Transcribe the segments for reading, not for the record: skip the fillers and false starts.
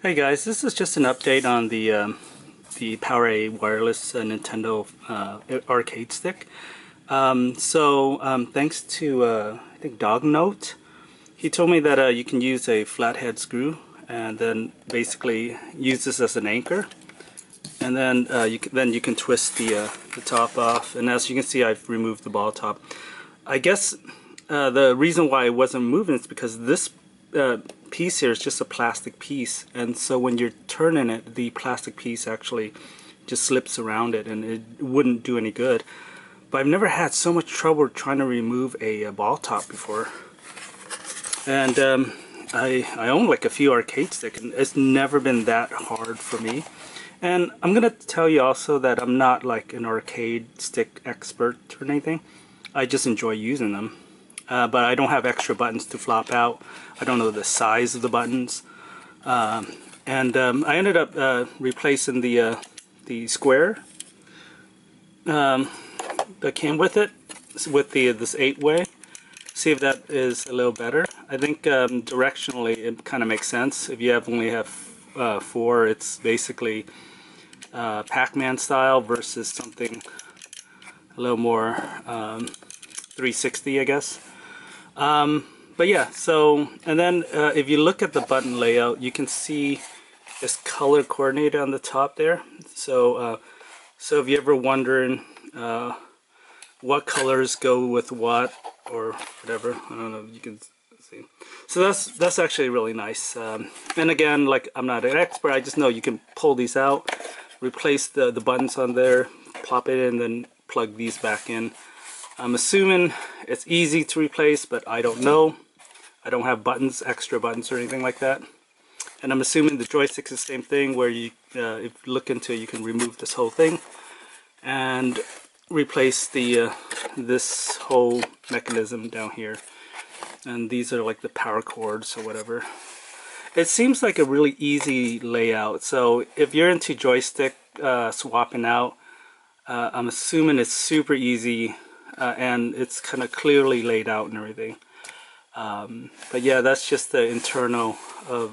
Hey guys, this is just an update on the PowerA wireless Nintendo arcade stick. Thanks to I think Dog Note, he told me that you can use a flathead screw and then basically use this as an anchor, and then you can twist the top off. And as you can see, I've removed the ball top. I guess the reason why it wasn't moving is because this piece here is just a plastic piece, and so when you're turning it, the plastic piece actually just slips around it and it wouldn't do any good. But I've never had so much trouble trying to remove a ball top before. And I own like a few arcade sticks, and it's never been that hard for me. And I'm gonna tell you also that I'm not like an arcade stick expert or anything. I just enjoy using them. But I don't have extra buttons to flop out. I don't know the size of the buttons. I ended up replacing the square that came with it with this 8-way. See if that is a little better. I think directionally it kind of makes sense. If you only have 4, it's basically Pac-Man style versus something a little more 360, I guess. But yeah, so, and then if you look at the button layout, you can see it's color coordinated on the top there. So so if you're ever wondering what colors go with what or whatever, I don't know if you can see. So that's actually really nice. And again, like, I'm not an expert, I just know you can pull these out, replace the buttons on there, plop it in, then plug these back in. I'm assuming it's easy to replace, but I don't know. I don't have buttons, extra buttons or anything like that. And I'm assuming the joystick's the same thing, where you, if you look into it, you can remove this whole thing and replace the this whole mechanism down here. And these are like the power cords or whatever. It seems like a really easy layout. So if you're into joystick swapping out, I'm assuming it's super easy. And it's kind of clearly laid out and everything. But yeah, that's just the internal of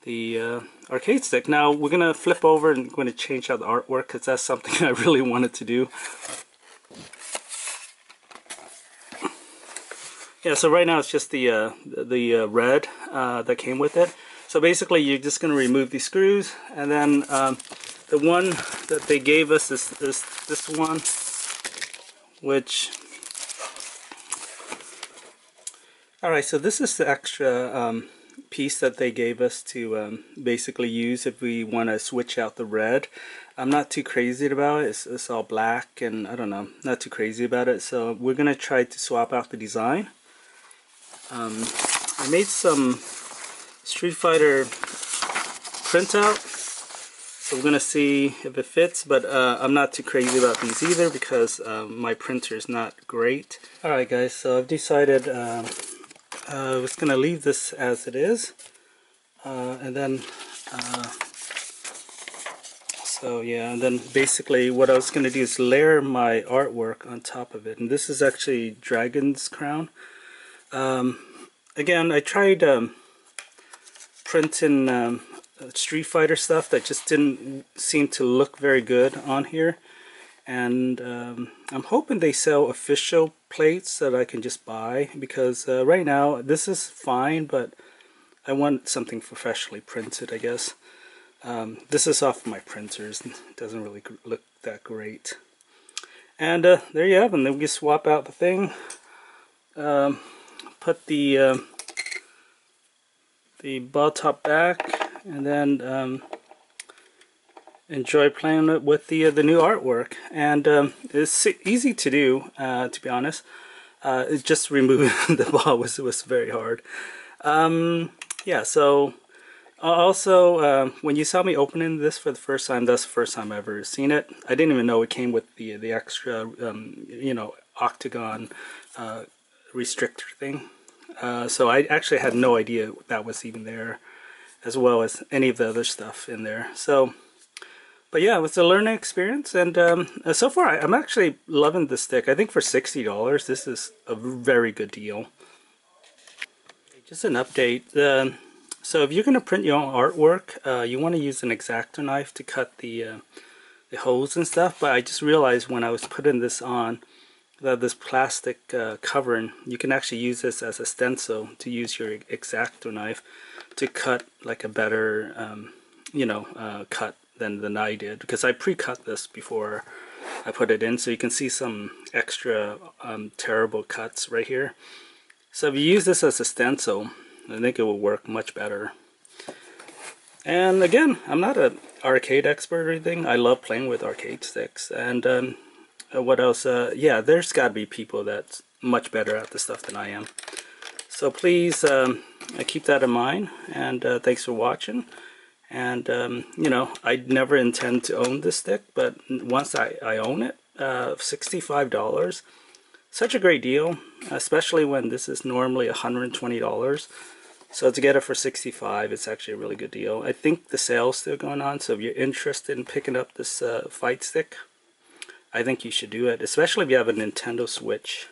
the arcade stick. Now we're going to flip over and going to change out the artwork, because that's something I really wanted to do. Yeah, so right now it's just the red that came with it. So basically you're just going to remove these screws, and then the one that they gave us is this one, which, alright, so this is the extra piece that they gave us to basically use if we want to switch out the red. I'm not too crazy about it. It's all black, and I don't know, not too crazy about it. So we're gonna try to swap out the design. I made some Street Fighter printout, so we're gonna see if it fits, but I'm not too crazy about these either, because my printer is not great. Alright guys, so I've decided I was gonna leave this as it is, and then so yeah, and then basically what I was gonna do is layer my artwork on top of it. And this is actually Dragon's Crown. Again, I tried printing Street Fighter stuff that just didn't seem to look very good on here, and I'm hoping they sell official plates that I can just buy, because right now this is fine, but I want something professionally printed, I guess. This is off my printers, and it doesn't really look that great. And there you have it. And then we can swap out the thing, put the ball top back, and then enjoy playing with the new artwork. And it's easy to do, to be honest. It's just removing the ball was very hard. Yeah, so also when you saw me opening this for the first time, that's the first time I've ever seen it. I didn't even know it came with the extra you know, octagon restrictor thing. So I actually had no idea that was even there, as well as any of the other stuff in there. So, but yeah, it was a learning experience, and so far I'm actually loving the stick. I think for $60, this is a very good deal. Just an update. So if you're going to print your own artwork, you want to use an X-Acto knife to cut the holes and stuff. But I just realized when I was putting this on that this plastic covering, you can actually use this as a stencil to use your X-Acto knife to cut like a better, cut than I did, because I pre-cut this before I put it in, so you can see some extra terrible cuts right here. So if you use this as a stencil, I think it will work much better. And again, I'm not an arcade expert or anything. I love playing with arcade sticks. And what else? Yeah, there's got to be people that's much better at this stuff than I am. So please keep that in mind. And thanks for watching. And I never intend to own this stick, but once I own it, $65, such a great deal, especially when this is normally $120. So to get it for $65, it's actually a really good deal. I think the sale's still going on, so if you're interested in picking up this fight stick, I think you should do it, especially if you have a Nintendo Switch.